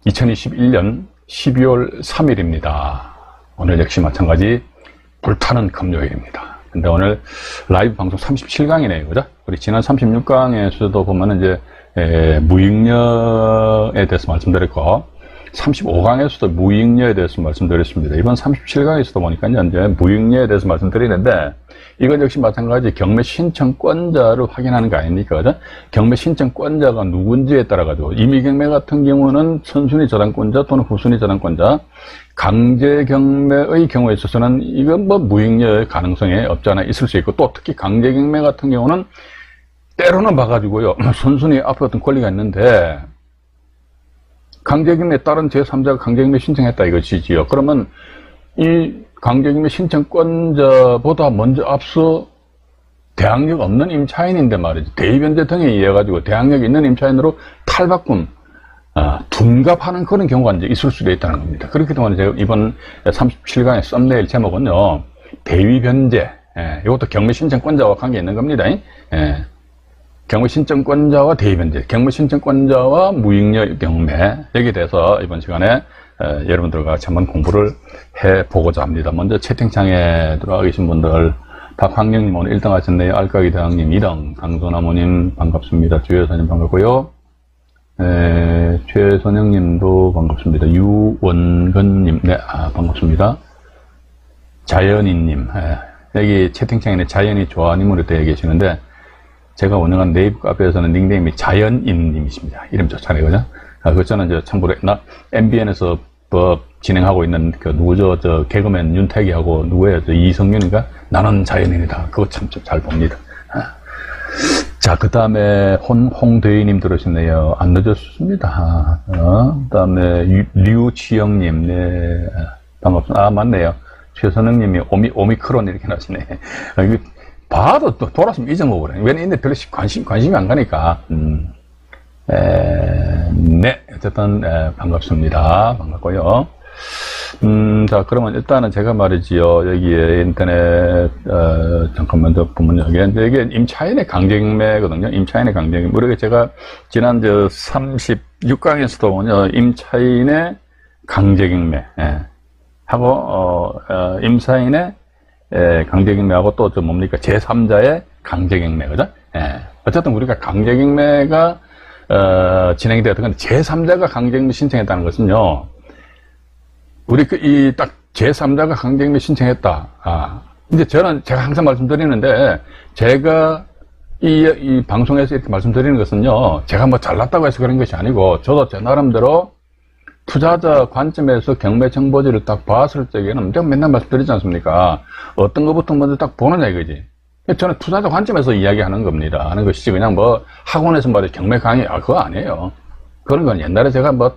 2021년 12월 3일입니다. 오늘 역시 마찬가지 불타는 금요일입니다. 근데 오늘 라이브 방송 37강이네요. 그죠? 우리 지난 36강에서도 보면은 이제 무익녀에 대해서 말씀드렸고, 35강에서도 무익녀에 대해서 말씀드렸습니다. 이번 37강에서도 보니까 이제 무익녀에 대해서 말씀드리는데, 이건 역시 마찬가지 경매 신청권자를 확인하는 거 아닙니까? 그죠? 경매 신청권자가 누군지에 따라가지고, 임의경매 같은 경우는 선순위 저당권자 또는 후순위 저당권자, 강제경매의 경우에 있어서는 이건 뭐 무익녀의 가능성이 없지 않아 있을 수 있고, 또 특히 강제경매 같은 경우는 때로는 봐가지고요, 선순위 앞에 어떤 권리가 있는데, 강제경매에 따른 제3자가 강제경매 신청했다 이것이지요. 그러면 이 강제경매 신청권자보다 먼저 앞서 대항력 없는 임차인인데 말이죠. 대의변제 등에 의해 가지고 대항력이 있는 임차인으로 탈바꿈, 둔갑하는 그런 경우가 이제 있을 수도 있다는 겁니다. 그렇기 때문에 제가 이번 37강의 썸네일 제목은요, 대의변제, 이것도 경매 신청권자와 관계 있는 겁니다. 경매 신청권자와 대의변제, 경매 신청권자와 무익녀 경매, 여기에 대해서 이번 시간에 여러분들과 같이 한번 공부를 해보고자 합니다. 먼저 채팅창에 들어와 계신 분들, 박황영님 오늘 1등 하셨네요. 알까기 대왕님 2등, 강소나무님 반갑습니다. 주여사님 반갑고요. 최선영님도 반갑습니다. 유원근님, 네, 반갑습니다. 자연이님, 여기 채팅창에는 자연이 좋아님으로 되어 계시는데, 제가 운영한 네이버 카페에서는 닉네임이 자연인님이십니다. 이름 좋잖아요, 그죠? 그 저는 이제 참고로 MBN에서 진행하고 있는 그 누구죠? 저 개그맨 윤태기하고 누구예요? 저 이성윤인가? 나는 자연인이다. 그거 참 잘 봅니다. 자, 그 다음에 홍대희님 들어오셨네요. 안 늦었습니다. 그 다음에 류치영님, 네, 반갑습니다. 맞네요. 최선영님이 오미크론 이렇게 나시네. 봐도 또 돌았으면 잊어먹어버려. 왜냐면 인데 별로 관심이 안 가니까. 네, 어쨌든, 반갑습니다. 반갑고요. 자, 그러면 일단은 제가 말이지요. 여기에 인터넷, 잠깐만 더 보면 이게 임차인의 강제경매거든요. 임차인의 강제경매. 우리가 제가 지난 36강에서도 임차인의 강제경매, 하고, 임차인의 강제경매하고 또 뭡니까? 제3자의 강제경매, 그죠? 어쨌든 우리가 강제경매가, 진행이 되었던 건데, 제3자가 강제경매 신청했다는 것은요, 우리 딱 제3자가 강제경매 신청했다. 이제 제가 항상 말씀드리는데, 제가 이 방송에서 이렇게 말씀드리는 것은요, 제가 뭐 잘났다고 해서 그런 것이 아니고, 저도 제 나름대로 투자자 관점에서 경매 정보지를 딱 봤을 적에는 제가 맨날 말씀드리지 않습니까? 어떤 것부터 먼저 딱 보느냐 이거지. 저는 투자자 관점에서 이야기하는 겁니다. 하는 것이지 그냥 뭐 학원에서 말이야 경매 강의 그거 아니에요. 그런 건 옛날에 제가 뭐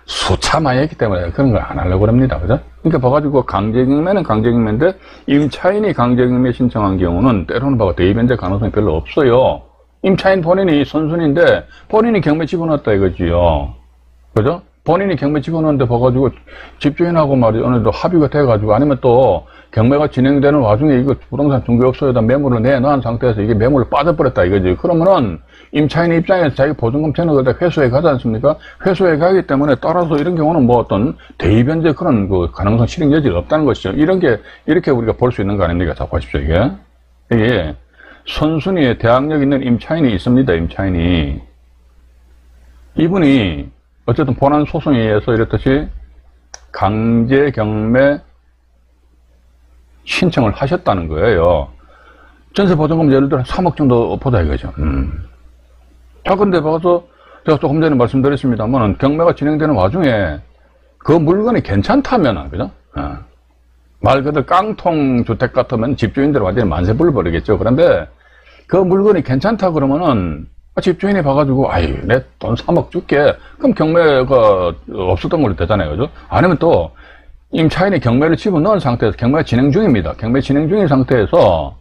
수차 많이 했기 때문에 그런 걸 안 하려고 합니다. 그죠? 그러니까 봐가지고 강제경매는 강제경매인데 임차인이 강제경매 신청한 경우는 때로는 봐가 대의변제 가능성이 별로 없어요. 임차인 본인이 선순위인데 본인이 경매 집어넣었다 이거지요. 그죠? 본인이 경매 집어넣는데 봐가지고 집주인하고 말이죠. 어느 정도 합의가 돼가지고 아니면 또 경매가 진행되는 와중에 이거 부동산 중개업소에다 매물을 내놓은 상태에서 이게 매물을 빠져버렸다 이거지. 그러면은 임차인의 입장에서 자기 보증금 채널을 다 회수해 가지 않습니까? 회수해 가기 때문에 따라서 이런 경우는 뭐 어떤 대의변제 그런 그 가능성 실행 여지가 없다는 것이죠. 이렇게 우리가 볼 수 있는 거 아닙니까? 자, 보십시오, 이게 선순위에 대항력 있는 임차인이 있습니다, 임차인이. 이분이 어쨌든 본안 소송에 의해서 이렇듯이 강제경매 신청을 하셨다는 거예요. 전세보증금 예를 들어 3억 정도 보자 이거죠. 자, 근데 봐서 제가 조금 전에 말씀드렸습니다만 경매가 진행되는 와중에 그 물건이 괜찮다면, 그죠? 말 그대로 깡통 주택 같으면 집주인들 완전히 만세불을 벌이겠죠. 그런데 그 물건이 괜찮다 그러면은 집주인이 봐가지고, 내 돈 3억 줄게. 그럼 경매가 없었던 걸로 되잖아요. 그죠? 아니면 또, 임차인이 경매를 집어넣은 상태에서, 경매가 진행 중입니다. 경매 진행 중인 상태에서,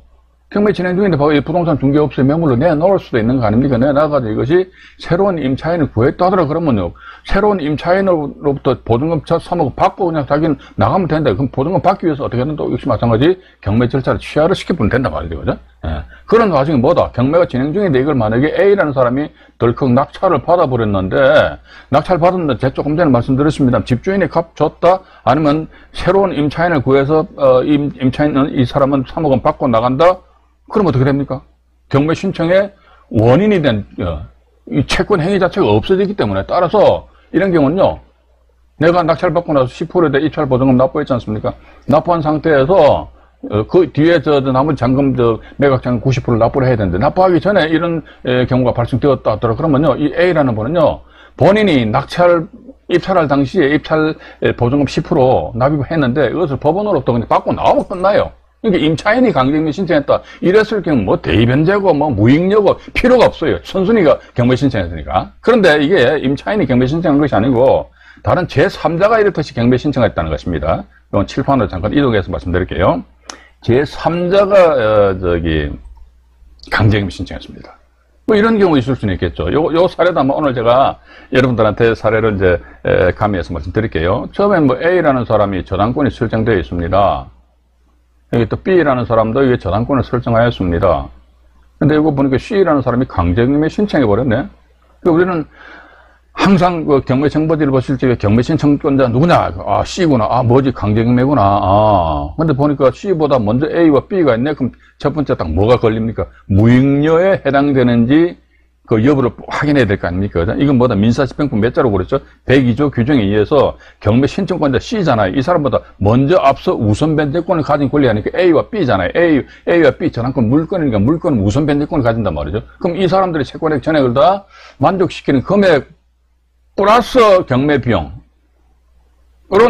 경매 진행 중인데, 이 부동산 중개업소에 매물로 내놓을 수도 있는 거 아닙니까? 내놔가지고 이것이 새로운 임차인을 구했다 하더라 그러면요. 새로운 임차인으로부터 보증금 3억 받고 그냥 자기는 나가면 된다. 그럼 보증금 받기 위해서 어떻게든 또 역시 마찬가지 경매 절차를 취하를 시켜보면 된단 말이죠. 그죠? 그런 와중에 뭐다? 경매가 진행 중인데 이걸 만약에 A라는 사람이 덜컥 낙찰을 받아버렸는데, 낙찰 받았는데, 제가 조금 전에 말씀드렸습니다. 집주인이 값 줬다? 아니면 새로운 임차인을 구해서, 임차인은 이 사람은 3억 원 받고 나간다? 그럼 어떻게 됩니까? 경매 신청의 원인이 된, 이 채권 행위 자체가 없어지기 때문에, 따라서 이런 경우는요, 내가 낙찰 받고 나서 10%에 대해 입찰 보증금 납부했지 않습니까? 납부한 상태에서 그 뒤에 나머지 잔금 매각 잔금 90%를 납부를 해야 되는데, 납부하기 전에 이런 경우가 발생되었다 하더라. 그러면요, 이 A라는 분은요, 본인이 입찰할 당시에 입찰 보증금 10% 납입을 했는데, 이것을 법원으로부터 그냥 받고 나오면 끝나요. 그러니까 임차인이 강제경매 신청했다. 이랬을 경우 뭐 대의변제고 뭐 무익료고 필요가 없어요. 선순위가 경매 신청했으니까. 그런데 이게 임차인이 경매 신청한 것이 아니고 다른 제3자가 이렇듯이 경매 신청했다는 것입니다. 이건 칠판으로 잠깐 이동해서 말씀드릴게요. 제3자가 강제경매 신청했습니다. 뭐 이런 경우 있을 수는 있겠죠. 요 사례도 아마 오늘 제가 여러분들한테 사례를 이제 가미해서 말씀드릴게요. 처음에 뭐 A라는 사람이 저당권이 설정되어 있습니다. 여기 또 B라는 사람도 이게 저당권을 설정하였습니다. 근데 이거 보니까 C라는 사람이 강제경매 신청해버렸네. 우리는 항상 그 경매 정보지를 보실 때 경매 신청권자 누구냐? 아, C구나. 아, 뭐지? 강제경매구나. 아. 근데 보니까 C보다 먼저 A와 B가 있네? 그럼 첫 번째 딱 뭐가 걸립니까? 무익료에 해당되는지 그 여부를 확인해야 될 거 아닙니까? 이건 뭐다? 민사집행법 몇 자로 그랬죠? 102조 규정에 의해서 경매 신청권자 C잖아요. 이 사람보다 먼저 앞서 우선 변제권을 가진 권리하니까 A와 B잖아요. A와 B 저당권 물건이니까 물건은 우선 변제권을 가진단 말이죠. 그럼 이 사람들의 채권액 전액을 다 만족시키는 금액 플러스 경매 비용으로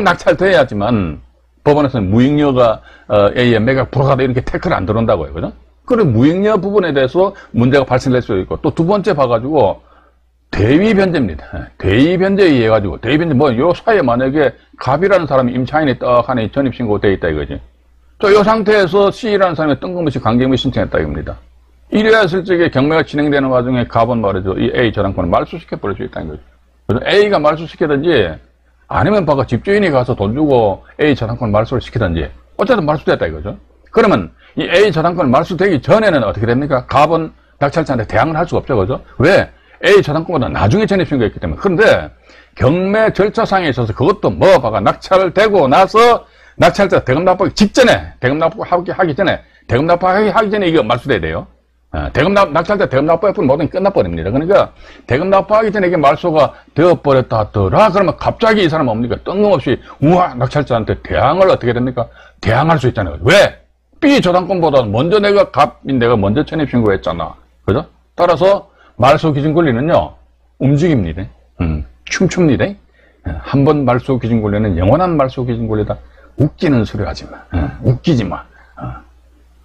낙찰돼야지만 법원에서는 무익료가 A의 매각 불가다 이렇게 태클을 안 들어온다고요. 그죠? 그런 무익료 부분에 대해서 문제가 발생될 수 있고, 또 두 번째 봐가지고, 대위변제입니다. 대위변제에 의해 가지고, 대위변제, 요 사이에 만약에 갑이라는 사람이 임차인이 딱 하나 전입신고 돼 있다 이거지. 또 요 상태에서 C라는 사람이 뜬금없이 강제경매 신청했다 이겁니다. 이래야 실적에 경매가 진행되는 와중에 갑은 말이죠. 이 A 저당권을 말소시켜버릴 수 있다는 거죠. 그래서 A가 말소시키든지, 아니면 바가 집주인이 가서 돈 주고 A 저당권을 말소를 시키든지, 어쨌든 말소됐다 이거죠. 그러면 이 A 저당권을 말소되기 전에는 어떻게 됩니까? 갑은 낙찰자한테 대항을 할 수가 없죠. 그죠? 왜? A 저당권보다 나중에 전입신고가 있기 때문에. 그런데 경매 절차상에 있어서 그것도 바가 낙찰을 되고 나서 낙찰자 대금 납부하기 직전에, 대금 납부하기 전에, 대금 납부하기 전에 이거 말소돼야 돼요. 낙찰자 대금 납부해버리면 모든 게 끝나버립니다. 그러니까 대금 납부하기 전에 이게 말소가 되어버렸다 하더라. 그러면 갑자기 이 사람 뭡니까? 뜬금없이 우와 낙찰자한테 대항을 어떻게 됩니까? 대항할 수 있잖아요. 왜? B 저당권보다 먼저 내가 먼저 전입신고했잖아. 그죠? 따라서 말소 기준 권리는요, 움직입니다. 춤춥니다. 한 번 말소 기준 권리는 영원한 말소 기준 권리다. 웃기는 소리 하지 마. 웃기지 마.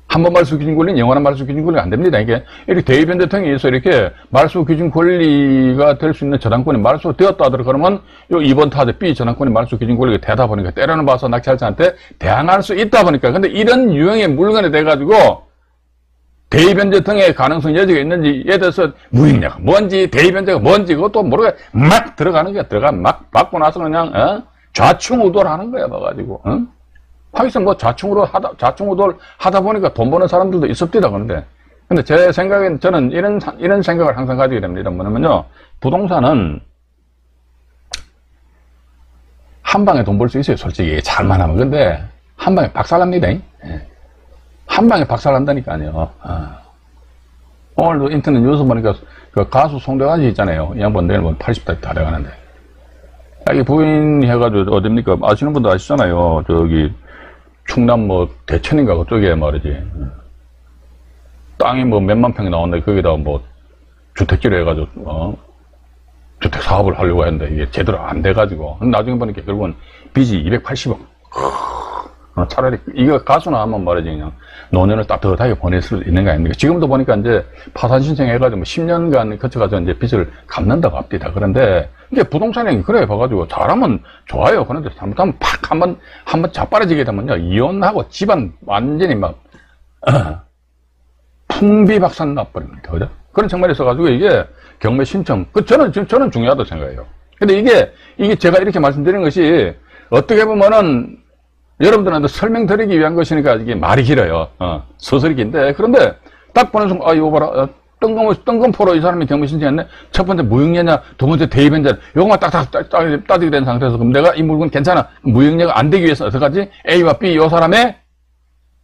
한 번 말소 기준 권리는 영원한 말소 기준 권리가 안 됩니다. 이게 이렇게 대의변제청에 의해서 이렇게 말소 기준 권리가 될 수 있는 저당권이 말소되었다 하더라도 그러면 요 2번 타자 B 저당권이 말소 기준 권리가 되다 보니까 때려는 봐서 낙찰자한테 대항할 수 있다 보니까 근데 이런 유형의 물건이 돼가지고 대의변제청의 가능성 여지가 있는지에 대해서 무익료가 뭔지 대의변제가 뭔지 그것도 모르게 막 들어가는 거야. 막 받고 나서 그냥 좌충우돌 하는 거야 봐가지고. 하기서 좌충우돌 하다 보니까 돈 버는 사람들도 있었디다, 그런데. 근데 제 생각엔 저는 이런 생각을 항상 가지게 됩니다. 뭐냐면요. 부동산은 한 방에 돈 벌 수 있어요, 솔직히. 잘만 하면. 근데 한 방에 박살납니다. 한 방에 박살난다니까요. 오늘도 인터넷 뉴스 보니까 그 가수 송대관 씨 있잖아요. 이 양반 내일 80대 다 돼가는데. 이 부인 해가지고 어딥니까? 아시는 분도 아시잖아요. 충남 대천인가 그쪽에 말이지. 땅이 몇만 평이 나오는데 거기다 주택지를 해가지고 주택 사업을 하려고 했는데 이게 제대로 안 돼가지고 나중에 보니까 결국은 빚이 280억. 차라리 이거 가수나 하면 말이지 그냥 노년을 따뜻하게 보낼 수 있는 거 아닙니까? 지금도 보니까 이제 파산 신청해가지고 10년간 거쳐가지고 이제 빚을 갚는다고 합니다. 그런데 이게 부동산이 그래 봐가지고 잘하면 좋아요. 그런데 잘못하면 팍 한번 자빠라지게 되면요 이혼하고 집안 완전히 막 풍비박산 나버립니다. 그죠? 그런 측면에 있어가지고 이게 경매 신청 저는 중요하다고 생각해요. 근데 이게 제가 이렇게 말씀드리는 것이 어떻게 보면은 여러분들한테 설명드리기 위한 것이니까 이게 말이 길어요. 서술이 긴데. 그런데 딱 보는 순간, 이거 봐라. 뜬금포로 이 사람이 경매 신청했네? 첫 번째 무역료냐, 두 번째 대입변제, 요거만 따지게 된 상태에서, 그럼 내가 이 물건 괜찮아. 무역료가 안 되기 위해서 어떡하지? A와 B, 요 사람의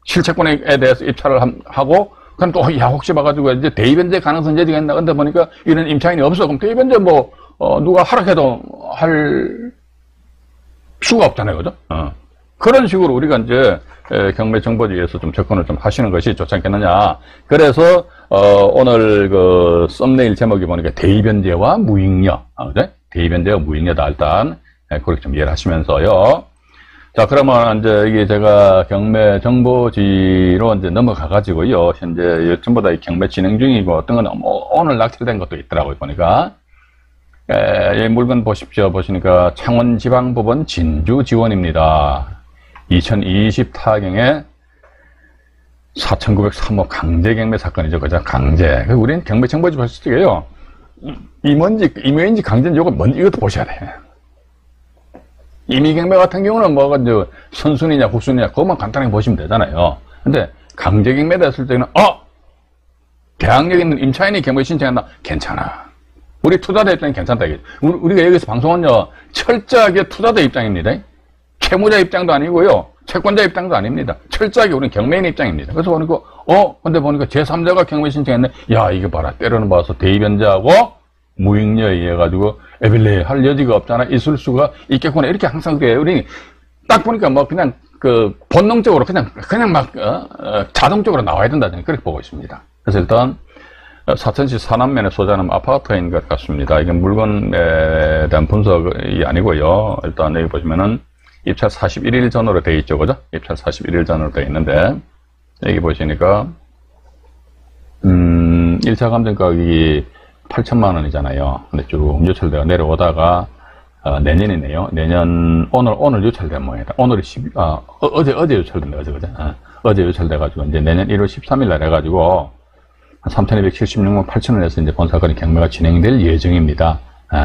실체권에 대해서 입찰을 하고, 그럼 또, 혹시 봐가지고, 이제 대입변제 가능성 제기가 있나? 근데 보니까 이런 임차인이 없어. 그럼 대입변제 누가 허락해도 할 수가 없잖아요. 그죠? 그런 식으로 우리가 이제, 경매 정보지에서 좀 접근을 좀 하시는 것이 좋지 않겠느냐. 그래서, 오늘 그 썸네일 제목이 보니까 대입변제와 무익료. 그죠? 대입변제와 무익료다. 일단, 그렇게 좀 이해를 하시면서요. 자, 그러면 이제 이게 제가 경매 정보지로 이제 넘어가가지고요. 현재 전부 다 경매 진행 중이고 어떤 건 오늘 낙찰된 것도 있더라고요. 보니까. 이 물건 보십시오. 보시니까 창원지방법원 진주지원입니다. 2020 타경에 4,903호 강제경매 사건이죠. 그죠? 강제. 우리는 경매 정보지 봤을 때요. 임의인지 강제인지 이것도 보셔야 돼. 임의경매 같은 경우는 이제 선순위냐 후순위냐 그것만 간단하게 보시면 되잖아요. 근데 강제경매다 했을 때는 대항력 있는 임차인이 경매 신청한다. 괜찮아. 우리 투자자 입장이 괜찮다. 우리가 여기서 방송은요 철저하게 투자자 입장입니다. 채무자 입장도 아니고요. 채권자 입장도 아닙니다. 철저하게 우리는 경매인 입장입니다. 그래서 보니까 근데 보니까 제3자가 경매 신청했네. 야, 이거 봐라. 때로는 봐서 대입변제하고 무익료에 의해 가지고 에빌레 할 여지가 없잖아. 있을 수가 있겠구나. 이렇게 항상 그래요. 우리 딱 보니까 그냥 본능적으로 그냥 막 자동적으로 나와야 된다. 그렇게 보고 있습니다. 그래서 일단 사천시 산안면에 소재하는 아파트인 것 같습니다. 이게 물건에 대한 분석이 아니고요. 일단 여기 보시면은 입찰 41일 전으로 되어 있죠. 그죠? 입찰 41일 전으로 되어 있는데, 여기 보시니까, 1차 감정 가격이 8천만 원이잖아요. 근데 쭉 유찰되어 내려오다가, 내년이네요. 오늘 유찰된 모양이다. 오늘이 어제 유찰된 거죠. 그죠? 어제 유찰돼가지고, 이제 내년 1월 13일 날 해가지고, 3,276만 8천 원에서 이제 본사건이 경매가 진행될 예정입니다.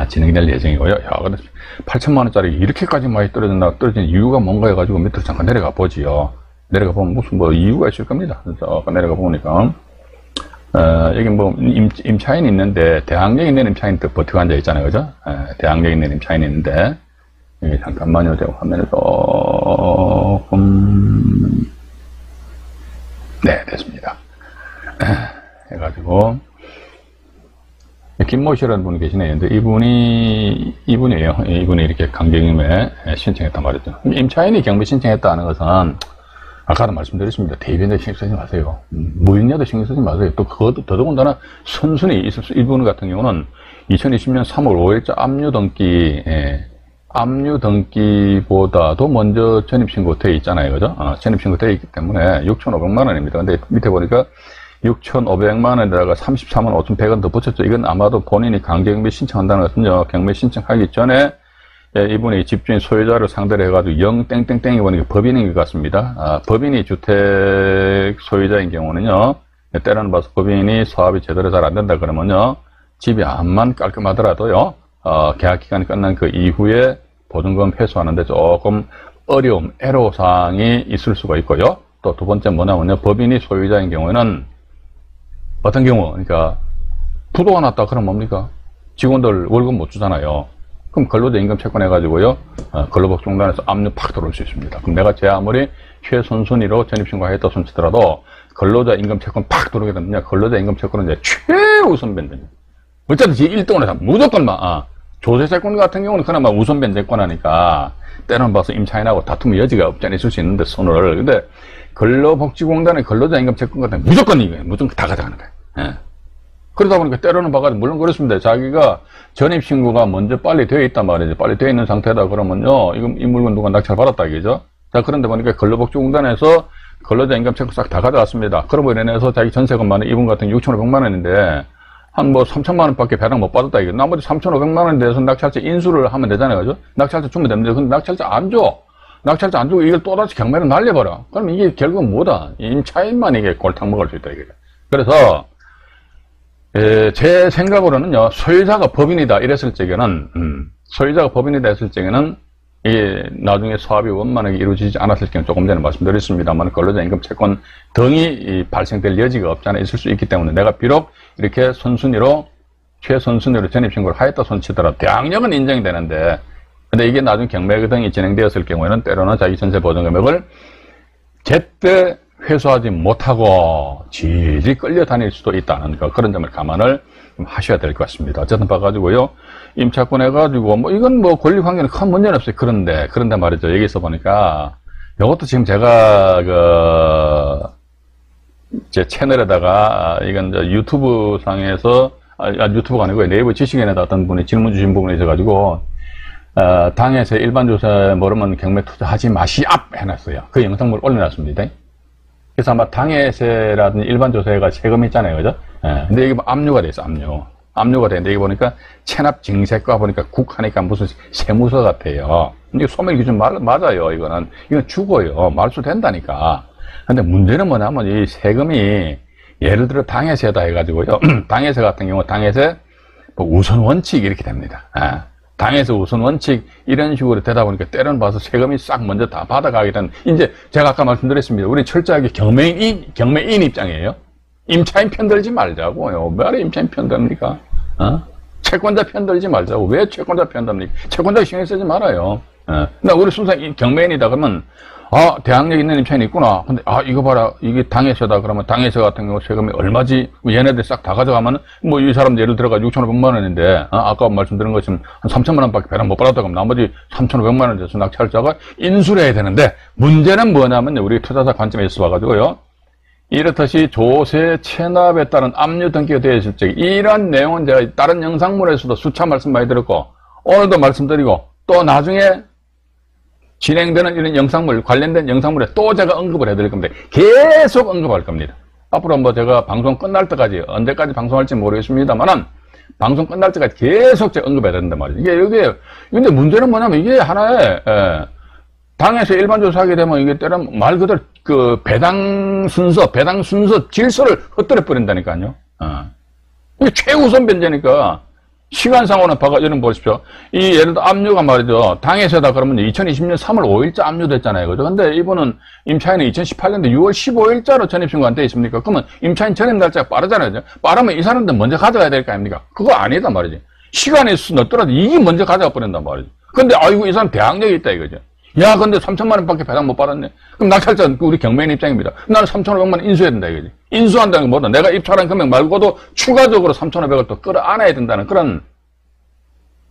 진행될 예정이고요. 야, 근데 8천만 원짜리 이렇게까지 많이 떨어진 이유가 뭔가 해가지고 밑으로 잠깐 내려가 보지요. 내려가 보면 무슨 이유가 있을 겁니다. 그래서 내려가 보니까, 여기 임차인이 있는데, 대항력 있는 임차인이 또 버티고 앉아 있잖아요. 그죠? 대항력 있는 임차인이 있는데, 여기 잠깐만요. 제가 화면에 조금, 네, 됐습니다. 해가지고, 김모 씨라는 분이 계시네요. 근데 이분이에요. 이분이 이렇게 강제경매 신청했단 말이죠. 임차인이 경매 신청했다는 것은, 아까도 말씀드렸습니다. 대입변제 신경 쓰지 마세요. 무익료도 신경 쓰지 마세요. 또 그것도 더더군다나 선순위 있을 수, 이분 같은 경우는 2020년 3월 5일자 압류 등기보다도 먼저 전입신고 돼 있잖아요. 그죠? 전입신고 돼 있기 때문에 6,500만 원입니다. 근데 밑에 보니까 6,500만 원에다가 33만 5,100원 더 붙였죠. 이건 아마도 본인이 강제경매 신청한다는 것은요, 경매 신청하기 전에 이분이 집주인 소유자를 상대로 해가지고 0땡땡땡이 보니까 법인인 것 같습니다. 법인이 주택 소유자인 경우는요, 때로는 봐서 법인이 사업이 제대로 잘 안 된다 그러면요, 집이 암만 깔끔하더라도요, 계약 기간이 끝난 그 이후에 보증금 회수하는데 조금 어려움, 애로사항이 있을 수가 있고요. 또 두 번째 뭐냐면요, 법인이 소유자인 경우에는 어떤 경우, 그러니까 부도가 났다 그러면 뭡니까? 직원들 월급 못 주잖아요. 그럼 근로자 임금 채권해가지고요, 근로복지공단에서 압류 팍 들어올 수 있습니다. 그럼 내가 제 아무리 최선순위로 전입신고했다 손치더라도 근로자 임금 채권 팍 들어오게 되면 근로자 임금 채권은 이제 최우선 변제입니다. 어쨌든 1등으로 해서 무조건 조세채권 같은 경우는 그나마 우선 변제권 하니까 때는 봐서 임차인하고 다툼의 여지가 없지 않아 있을 수 있는데 손을. 근데 근로복지공단의 근로자 임금 채권 같은 경우는 무조건 이거예요. 무조건 다 가져가는 거예요. 예. 그러다 보니까 때로는 봐가지고, 물론 그렇습니다. 자기가 전입신고가 먼저 빨리 되어 있단 말이죠. 빨리 되어 있는 상태다 그러면요, 이 물건 누가 낙찰받았다, 이거죠? 자, 그런데 보니까 근로복지공단에서 근로자 임금 채권 싹 다 가져갔습니다. 그러고 인해서 자기 전세금만 이분 같은 6,500만 원인데, 한 3천만 원밖에 배당 못 받았다, 이거. 나머지 3,500만 원에 대해서 낙찰자 인수를 하면 되잖아요, 그죠? 낙찰자 주면 됩니다. 근데 낙찰자 안 줘. 낙찰자 안 주고 이걸 또다시 경매를 날려버려. 그럼 이게 결국은 뭐다? 임차인만 이게 골탕 먹을 수 있다, 이게. 그래서, 제 생각으로는요, 소유자가 법인이다 이랬을 적에는, 소유자가 법인이다 했을 적에는, 이게 나중에 사업이 원만하게 이루어지지 않았을 경우 조금 전에 말씀드렸습니다만 근로자 임금 채권 등이 발생될 여지가 없지 않아 있을 수 있기 때문에 내가 비록 이렇게 최선순위로 전입신고를 하였다 손치더라도 대항력은 인정이 되는데 근데 이게 나중에 경매 등이 진행되었을 경우에는 때로는 자기 전세 보전 금액을 제때 회수하지 못하고 질질 끌려다닐 수도 있다는 그런 점을 감안을 하셔야 될 것 같습니다. 어쨌든 봐가지고요. 임차권 해가지고, 이건 권리 관계는 큰 문제는 없어요. 그런데 말이죠. 여기서 보니까, 이것도 지금 제가, 제 채널에다가, 이건 유튜브 상에서, 유튜브가 아니고 네이버 지식인에다 어떤 분이 질문 주신 부분에 있어가지고, 당에서 일반 조세 모르면 경매 투자하지 마시압 해놨어요. 그 영상을 올려놨습니다. 그래서 아마 당해세라든지 일반 조세가 세금이 있잖아요. 그죠? 예. 근데 이게 압류가 돼 있어, 압류가 되는데, 이게 보니까 체납 증세과 보니까 국하니까 무슨 세무서 같아요. 근데 소멸 기준 맞아요, 이건 죽어요. 말수 된다니까. 근데 문제는 뭐냐면 이 세금이 예를 들어 당해세다 해가지고요. 당해세 같은 경우 당해세 우선 원칙 이렇게 됩니다. 예. 당에서 우선 원칙 이런 식으로 되다 보니까 때로는 봐서 세금이 싹 먼저 다 받아가게 되는 이제 제가 아까 말씀드렸습니다. 우리 철저하게 경매인 입장이에요. 임차인 편들지 말자고요. 왜 임차인 편듭니까? 채권자 편들지 말자고. 왜 채권자 편듭니까? 채권자 신경 쓰지 말아요. 근데 우리 순수한 경매인이다 그러면 대항력 있는 임차인이 있구나. 근데, 이거 봐라. 이게 당해세다. 그러면 당해세 같은 경우 세금이 얼마지? 얘네들 싹 다 가져가면, 이 사람 예를 들어가 6,500만 원인데, 아까 말씀드린 것처럼 한 3천만 원밖에 배당 못 받았다 그러면 나머지 3,500만 원 돼서 낙찰자가 인수를 해야 되는데, 문제는 뭐냐면, 우리 투자자 관점에서 봐가지고요. 이렇듯이 조세 체납에 따른 압류 등기가 되어 있을 적, 이런 내용은 제가 다른 영상물에서도 수차 말씀 많이 드렸고, 오늘도 말씀드리고, 또 나중에 진행되는 이런 영상물, 관련된 영상물에 또 제가 언급을 해드릴 겁니다. 계속 언급할 겁니다. 앞으로 제가 방송 끝날 때까지, 언제까지 방송할지 모르겠습니다만은, 방송 끝날 때까지 계속 제가 언급해야 된단 말이에요. 근데 문제는 뭐냐면 이게 하나의, 당에서 일반 조사하게 되면 이게 때로는 말 그대로 배당 순서 질서를 흩뜨려 버린다니까요. 이게 최우선 변제니까, 시간상으로는 여러분 보십시오. 예를 들어 압류가 말이죠. 당해세다 그러면 2020년 3월 5일자 압류됐잖아요. 그죠? 근데 이분은 임차인은 2018년도 6월 15일자로 전입신고 안 돼 있습니까? 그러면 임차인 전입 날짜가 빠르잖아요. 빠르면 이 사람들 먼저 가져가야 될 거 아닙니까? 그거 아니다 말이지. 시간이 늦더라도 이게 먼저 가져가 버린단 말이죠. 근데 이 사람 대항력이 있다 이거죠. 야, 근데 3천만 원밖에 배당 못 받았네. 그럼 낙찰자 우리 경매인 입장입니다. 나는 3,500만 원 인수해야 된다 이거지. 인수한다는 게 뭐다? 내가 입찰한 금액 말고도 추가적으로 3,500을 또 끌어안아야 된다는 그런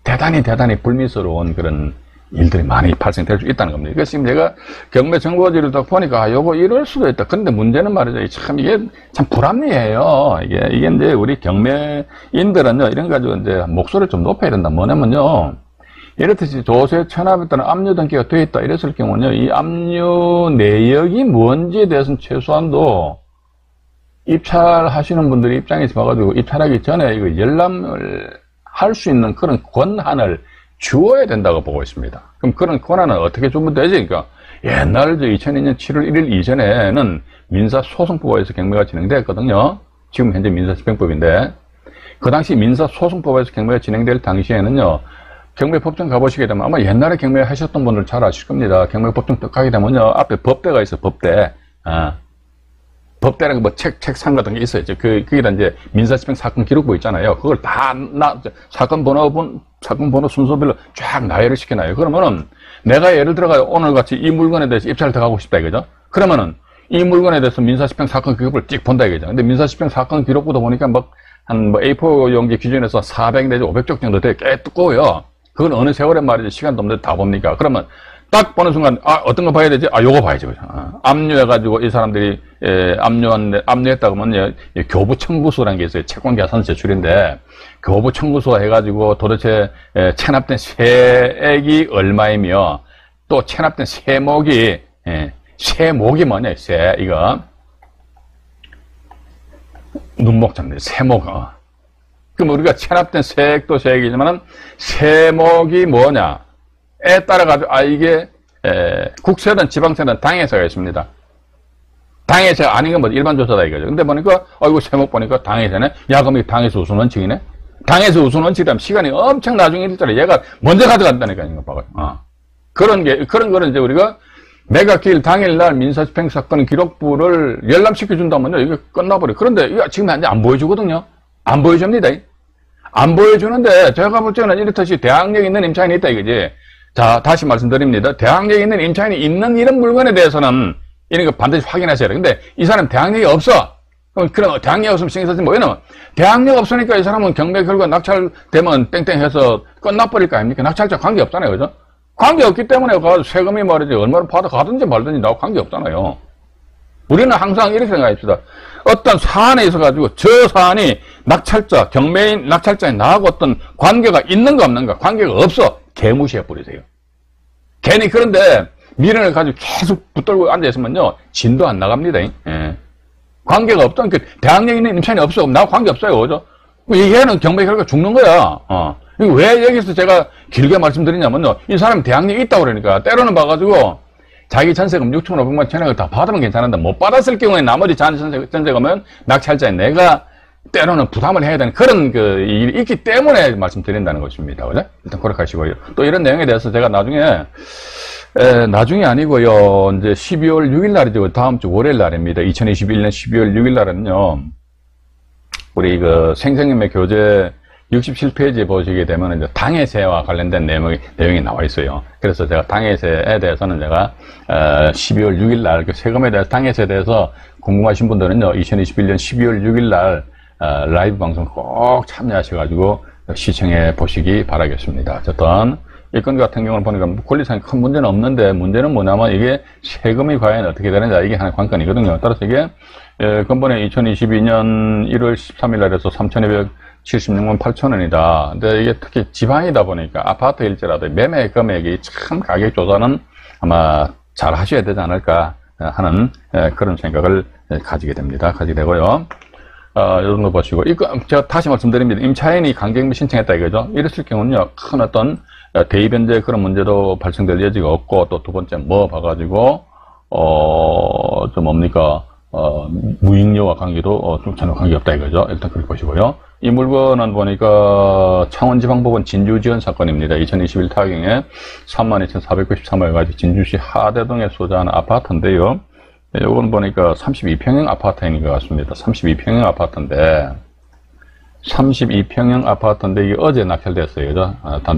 대단히 불미스러운 그런 일들이 많이 발생될 수 있다는 겁니다. 그래서 지금 제가 경매 정보지를 딱 보니까 요거 이럴 수도 있다. 근데 문제는 말이죠. 이게 참 불합리해요. 이게 이제 우리 경매인들은요, 이런 가지고 이제 목소리를 좀 높여야 된다. 뭐냐면요. 이렇듯이 조세 체납에 따른 압류 등기가 되어 있다. 이랬을 경우는요, 이 압류 내역이 뭔지에 대해서는 최소한도 입찰하시는 분들의 입장에서 봐가지고 입찰하기 전에 이거 열람을 할 수 있는 그런 권한을 주어야 된다고 보고 있습니다. 그럼 그런 권한은 어떻게 주면 되지? 그러니까 옛날 2002년 7월 1일 이전에는 민사소송법에서 경매가 진행됐거든요. 지금 현재 민사집행법인데 그 당시 민사소송법에서 경매가 진행될 당시에는요. 경매법정 가보시게 되면 아마 옛날에 경매 하셨던 분들 잘 아실 겁니다. 경매법정 딱 가게 되면요. 앞에 법대가 있어요. 법대. 법대라는 책상 같은 게 있어요. 그게 이제 민사집행 사건 기록부 있잖아요. 그걸 다 사건 번호 순서별로 쫙 나열을 시켜놔요. 그러면은 내가 예를 들어가 오늘 같이 이 물건에 대해서 입찰을 더 가고 싶다 이거죠. 그러면은 이 물건에 대해서 민사집행 사건 기록부를 찍 본다 이거죠. 근데 민사집행 사건 기록부도 보니까 한 A4 용지 기준에서 400 내지 500쪽 정도 되게 꽤 두꺼워요. 그건 어느 세월에 말이죠. 시간도 없는데 다 봅니까? 그러면 딱 보는 순간, 어떤 거 봐야 되지? 요거 봐야지. 압류해가지고 이 사람들이, 압류했다고 하면, 교부 청구서라는 게 있어요. 채권 계산 제출인데, 교부 청구서 해가지고 도대체, 체납된 세액이 얼마이며, 또 체납된 세목이, 세목이 뭐냐, 이거. 눈목자입니다. 세목. 그럼 우리가 체납된 세액도 세액이지만은, 세목이 뭐냐? 에 따라가지고, 이게, 국세든 지방세든 당해세가 있습니다. 당해세가 아닌 건 일반 조사다 이거죠. 근데 보니까, 이거 세목 보니까 당해세네? 야, 그럼 이거 당해세 우선 원칙이네? 당해세 우선 원칙이라면 시간이 엄청 나중에 일자리 얘가 먼저 가져간다니까, 이거 봐봐요. 그런 거는 이제 우리가 매각기일 당일날 민사집행 사건 기록부를 열람시켜준다면요, 이게 끝나버려. 그런데 이거 지금 현재 안 보여주거든요. 안 보여줍니다. 안 보여주는데, 제가 볼 때는 이렇듯이 대항력 있는 임차인이 있다, 이거지. 자, 다시 말씀드립니다. 대항력 있는 임차인이 있는 이런 물건에 대해서는 이런 거 반드시 확인하셔야 돼요. 근데 이 사람 대항력이 없어. 그럼 대항력 없으면 신경 쓰지 뭐예요? 대항력 없으니까 이 사람은 경매 결과 낙찰되면 땡땡해서 끝나버릴 거 아닙니까? 낙찰자 관계 없잖아요. 그죠? 관계 없기 때문에 세금이 말이지 얼마나 받아가든지 말든지 나하고 관계 없잖아요. 우리는 항상 이렇게 생각합시다. 어떤 사안에 있어가지고 저 사안이 낙찰자, 경매인 낙찰자에 나하고 어떤 관계가 있는가 없는가, 관계가 없어. 개무시해버리세요. 괜히 그런데 미련을 가지고 계속 붙들고 앉아있으면요, 진도 안 나갑니다. 예. 관계가 없던, 대항력 있는 임차인이 없어. 나하고 관계 없어요. 그죠? 얘는 경매 결과 죽는 거야. 왜 여기서 제가 길게 말씀드리냐면요, 이 사람이 대항력이 있다고 그러니까, 때로는 봐가지고, 자기 전세금 6,500만 천원을 다 받으면 괜찮은데, 못 받았을 경우에 나머지 전세금은 낙찰자에 내가 때로는 부담을 해야 되는 그런 일이 있기 때문에 말씀드린다는 것입니다. 그죠? 일단 그렇게 하시고요. 또 이런 내용에 대해서 제가 나중에 아니고요, 이제 12월 6일 날이죠. 다음 주 월요일 날입니다. 2021년 12월 6일 날은요, 우리 생생님의 교재 67페이지에 보시게 되면 이제 당해세와 관련된 내용이 나와 있어요. 그래서 제가 당해세에 대해서는 제가 12월 6일 날 세금에 대해서 당해세에 대해서 궁금하신 분들은요, 2021년 12월 6일 날 라이브 방송 꼭 참여하셔가지고 시청해 보시기 바라겠습니다. 어쨌든 이 건 같은 경우는 보니까 권리상의 큰 문제는 없는데, 문제는 뭐냐면 이게 세금이 과연 어떻게 되느냐, 이게 하나의 관건이거든요. 따라서 이게 근본에 2022년 1월 13일 날에서 3,276만 8천원이다. 근데 이게 특히 지방이다 보니까 아파트일지라도 매매 금액이 참 가격 조사는 아마 잘 하셔야 되지 않을까 하는 그런 생각을 가지게 됩니다. 가지게 되고요. 이 정도 보시고, 이거 제가 다시 말씀드립니다. 임차인이 강제경매 신청했다 이거죠. 이랬을 경우는요, 큰 어떤 대입변제 그런 문제도 발생될 여지가 없고, 또 두 번째 봐가지고 무익료와 관계도 전혀 관계없다 이거죠. 일단 그렇게 보시고요. 이 물건은 보니까 창원지방법원 진주지원 사건입니다. 2021 타경에 32,493을 가지고 진주시 하대동에 소재하는 아파트인데요. 요건 보니까 32평형 아파트인 것 같습니다. 32평형 아파트인데 이게 어제 낙찰됐어요. 그죠?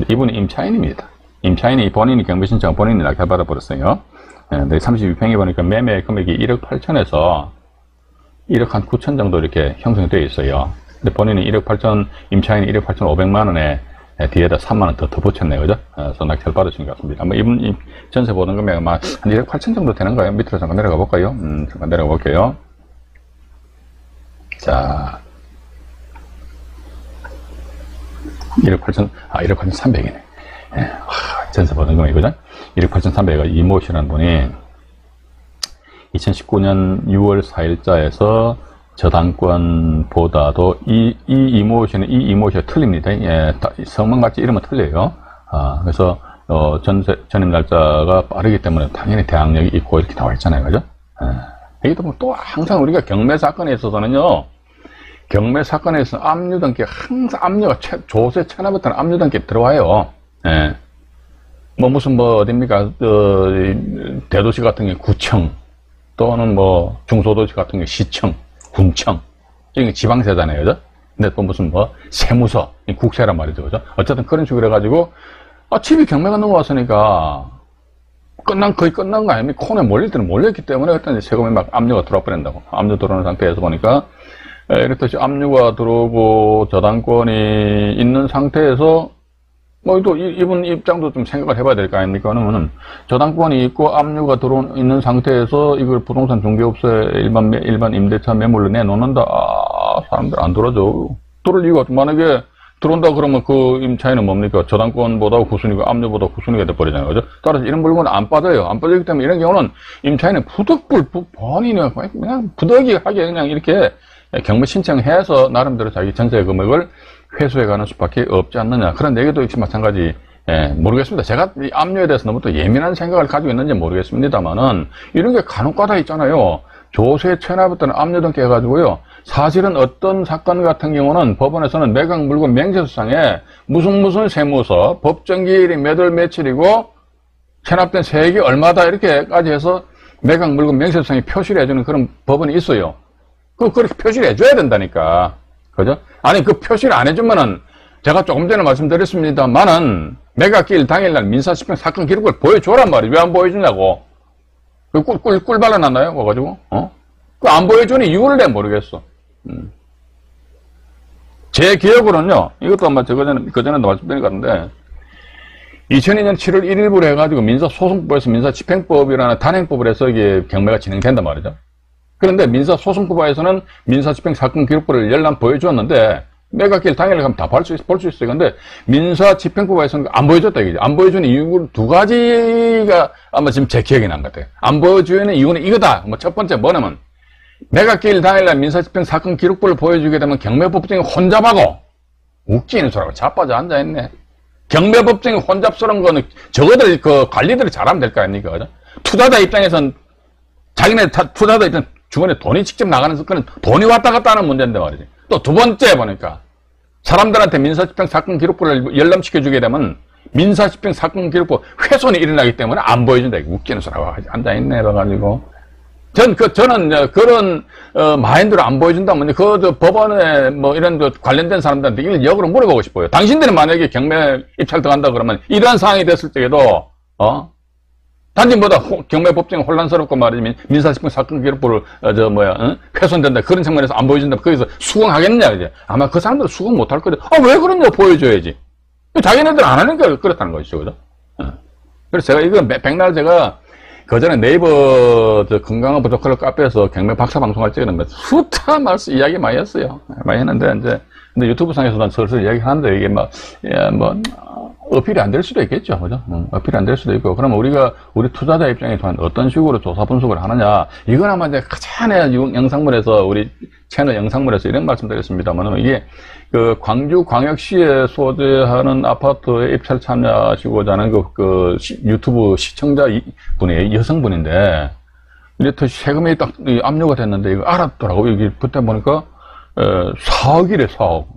이분이 임차인입니다. 임차인이 본인이 경매 신청 본인이 낙찰받아 버렸어요. 근데 32평이 보니까 매매 금액이 1억 8천에서 1억 한 9천 정도 이렇게 형성이 되어 있어요. 근데 본인이 1억 8천, 임차인이 1억 8천 5백만 원에 뒤에다 3만 원 더 붙였네요. 그죠? 그래서 낙찰 받으신 것 같습니다. 아마 이분 전세 보는 금액 아마 한 1억 8천 정도 되는 거예요. 밑으로 잠깐 내려가 볼까요? 잠깐 내려가 볼게요. 자. 1억 8천 3백이네. 전세 보는 금액, 그죠? 1억 8천 3백을 이모씨라는 분이 2019년 6월 4일자에서 저당권보다도 이 이모씨가 틀립니다. 예, 성만 같이 이름은 틀려요. 그래서 전입 날짜가 빠르기 때문에 당연히 대항력이 있고 이렇게 나와 있잖아요. 그죠? 이게 또 항상 우리가 경매 사건에 있어서는요, 경매 사건에서 압류 등기 항상 압류가 조세 천하부터는 압류 등기 들어와요. 예. 어딥니까? 대도시 같은 게 구청, 또는 중소도시 같은 게 시청, 군청. 이게 지방세잖아요. 그죠? 근데 또 세무서, 국세란 말이죠. 그죠? 어쨌든 그런 식으로 해가지고, 집이 경매가 넘어왔으니까, 거의 끝난 거 아닙니까? 콘에 몰릴 때는 몰렸기 때문에, 일단 세금이 막 압류가 들어와 버린다고. 압류 들어오는 상태에서 보니까, 이렇듯이 압류가 들어오고 저당권이 있는 상태에서 또 이분 입장도 좀 생각을 해봐야 될 거 아닙니까? 그러면은 저당권이 있고 압류가 있는 상태에서 이걸 부동산 중개업소에 일반 임대차 매물로 내놓는다. 사람들 안 들어줘. 들을 이유가 만약에 들어온다 그러면 그 임차인은 뭡니까? 저당권보다 후순위고 압류보다 후순위가 돼버리잖아요. 그죠? 따라서 이런 물건은 안 빠져요. 안 빠지기 때문에 이런 경우는 임차인은 본인이 그냥 부득이하게 그냥 이렇게 경매 신청해서 나름대로 자기 전세 금액을 회수해가는 수밖에 없지 않느냐. 그런 얘기도 역시 마찬가지. 모르겠습니다. 제가 이 압류에 대해서 너무 또 예민한 생각을 가지고 있는지 모르겠습니다만은 이런 게 간혹가다 있잖아요. 조세 천하부터는 압류 등기 해가지고요. 사실은 어떤 사건 같은 경우는 법원에서는 매각 물건 명세서상에 무슨 세무서, 법정기일이 몇 월 며칠이고 체납된 세액이 얼마다 이렇게까지 해서 매각 물건 명세성이 표시를 해주는 그런 법원이 있어요. 그렇게 표시를 해줘야 된다니까. 그죠? 아니, 그 표시를 안 해주면은, 제가 조금 전에 말씀드렸습니다만은, 매각기일 당일날 민사집행 사건 기록을 보여줘란 말이에요. 왜 안 보여주냐고. 꿀 발라놨나요? 와가지고, 그 안 보여주는 이유를 내가 모르겠어. 제 기억으로는요, 이것도 아마 그전에도 말씀드린 것 같은데, 2002년 7월 1일부로 해가지고 민사소송법에서 민사집행법이라는 단행법을 해서 이게 경매가 진행된단 말이죠. 그런데 민사소송법에서는 민사집행사건기록부를 열람 보여주었는데, 매각기일 당일에 가면 다 볼 수 있어요. 근데 민사집행법에서는 안 보여줬다 이거죠. 안 보여주는 이유는 두 가지가 아마 지금 제 기억이 난 것 같아요. 안 보여주는 이유는 이거다. 뭐 첫 번째 뭐냐면, 매각기일 당일날 민사집행사건기록부를 보여주게 되면 경매법정이 혼잡하고, 웃기는 소리하고 자빠져 앉아있네. 경매법정이 혼잡스러운 거는 저거들 관리들이 잘하면 될 거 아닙니까? 그죠? 투자자 입장에선 자기네 투자자 입장 주머니에 돈이 직접 나가는 습관은 돈이 왔다 갔다 하는 문제인데 말이지. 또 두 번째 보니까 사람들한테 민사집행 사건 기록부를 열람시켜주게 되면 민사집행 사건 기록부 훼손이 일어나기 때문에 안 보여준다. 웃기는 소리하고 앉아있네. 그래가지고. 저는 그런 마인드로 안 보여준다면 법원에 뭐 이런 관련된 사람들한테 이걸 역으로 물어보고 싶어요. 당신들은 만약에 경매 입찰 들어간다 그러면 이러한 상황이 됐을 때에도 단지 경매법정이 혼란스럽고 말이지 민사집행 사건 기록부를 훼손된다 그런 측면에서 안 보여준다 거기서 수긍하겠느냐 그죠? 아마 그 사람들은 수긍 못할 거죠. 왜 그러냐 보여줘야지. 자기네들 안 하니까 그렇다는 것이죠, 그죠? 그래서 제가 이거 백날 제가 그전에 네이버 건강한 부족할 카페에서 경매 박사 방송할 때는 수타 말씀 이야기 많이 했어요. 많이 했는데 이제 근데 유튜브 상에서도 슬슬 이야기 하는데 이게 어필이 안 될 수도 있겠죠, 그죠? 어필이 안 될 수도 있고 그러면 우리 투자자 입장에서 어떤 식으로 조사 분석을 하느냐 이건 아마 이제 가장 영상물에서 우리 채널 영상물에서 이런 말씀드렸습니다만 이게 광주광역시에 소재하는 아파트에 입찰 참여하시고자 하는 유튜브 시청자 분이 여성분인데, 이제 세금이 딱 압류가 됐는데, 이거 알았더라고. 여기 그때 보니까, 4억이래, 4억.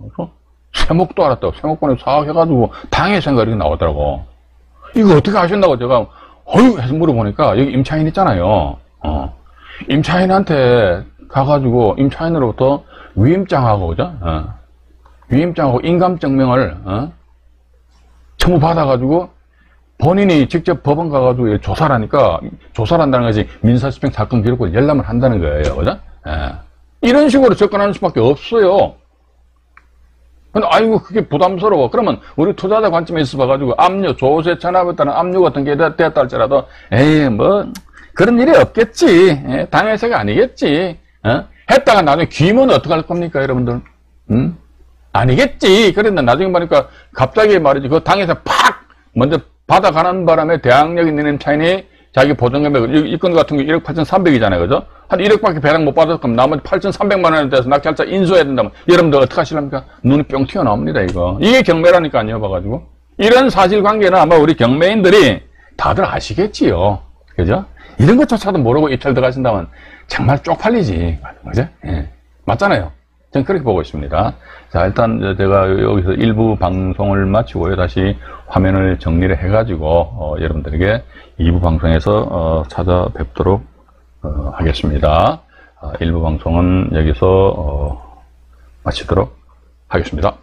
세목도 알았다고. 세목번에 4억 해가지고, 당해생각 이렇게 나오더라고. 이거 어떻게 하신다고 제가, 해서 물어보니까, 여기 임차인 있잖아요. 임차인한테 가가지고, 임차인으로부터 위임장하고, 그죠? 위임장하고 인감증명을 첨부받아가지고 본인이 직접 법원 가가지고 조사를 하니까 조사를 한다는 것이 민사집행 사건 기록을 열람을 한다는 거예요. 그죠? 이런 식으로 접근하는 수밖에 없어요. 근데 아이고 그게 부담스러워. 그러면 우리 투자자 관점에 있어 봐가지고 압류, 조세 체납에 따른 압류 같은 게 됐다 할지라도 에이 그런 일이 없겠지. 당해서가 아니겠지. 했다가 나중에 귀면 어떡할 겁니까 여러분들? 아니겠지. 그런데 나중에 보니까 갑자기 말이지 그 당에서 팍 먼저 받아가는 바람에 대항력 있는 임차인이 자기 보증금액 이 건 같은 게 1억 8,300이잖아요. 그죠? 한 1억밖에 배당 못 받았을 거면 나머지 8,300만 원에 대해서 낙찰자 인수해야 된다면 여러분들 어떻게 하시렵니까? 눈이 뿅 튀어나옵니다. 이게 경매라니까요. 봐가지고 이런 사실관계는 아마 우리 경매인들이 다들 아시겠지요. 그죠? 이런 것조차도 모르고 입찰 들어가신다면 정말 쪽팔리지. 그죠? 예. 맞잖아요. 저는 그렇게 보고 있습니다. 자, 일단 제가 여기서 일부 방송을 마치고요. 다시 화면을 정리를 해가지고 여러분들에게 2부 방송에서 찾아뵙도록 하겠습니다. 1부 방송은 여기서 마치도록 하겠습니다.